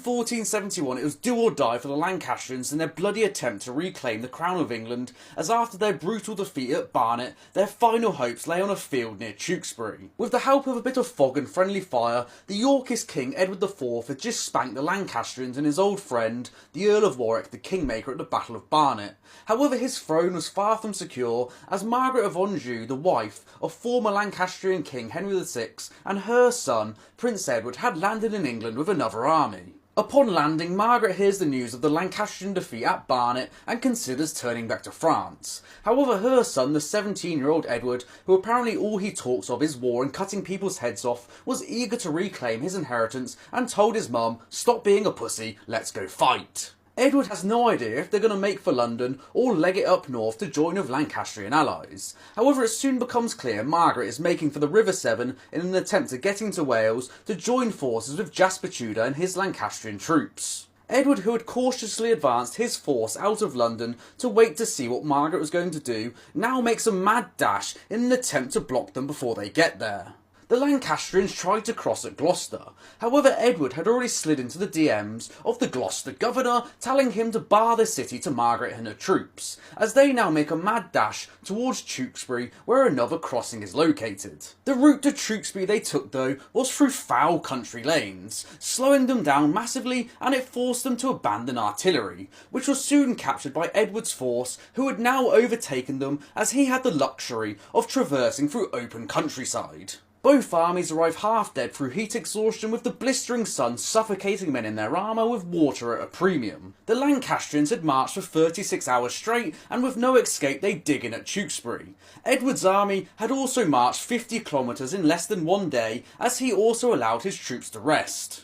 1471 it was do or die for the Lancastrians in their bloody attempt to reclaim the crown of England, as after their brutal defeat at Barnet, their final hopes lay on a field near Tewkesbury. With the help of a bit of fog and friendly fire, the Yorkist King Edward IV had just spanked the Lancastrians and his old friend, the Earl of Warwick, the Kingmaker at the Battle of Barnet. However, his throne was far from secure, as Margaret of Anjou, the wife of former Lancastrian King Henry VI, and her son, Prince Edward, had landed in England with another army. Upon landing, Margaret hears the news of the Lancastrian defeat at Barnet and considers turning back to France. However, her son, the 17-year-old Edward, who apparently all he talks of is war and cutting people's heads off, was eager to reclaim his inheritance and told his mum, "Stop being a pussy, let's go fight." Edward has no idea if they're going to make for London or leg it up north to join with Lancastrian allies. However, it soon becomes clear Margaret is making for the River Severn in an attempt to get into Wales to join forces with Jasper Tudor and his Lancastrian troops. Edward, who had cautiously advanced his force out of London to wait to see what Margaret was going to do, now makes a mad dash in an attempt to block them before they get there. The Lancastrians tried to cross at Gloucester. However, Edward had already slid into the DMs of the Gloucester governor, telling him to bar the city to Margaret and her troops, as they now make a mad dash towards Tewkesbury, where another crossing is located. The route to Tewkesbury they took, though, was through foul country lanes, slowing them down massively, and it forced them to abandon artillery, which was soon captured by Edward's force, who had now overtaken them as he had the luxury of traversing through open countryside. Both armies arrive half dead through heat exhaustion, with the blistering sun suffocating men in their armour with water at a premium. The Lancastrians had marched for 36 hours straight, and with no escape they dig in at Tewkesbury. Edward's army had also marched 50 kilometres in less than one day, as he also allowed his troops to rest.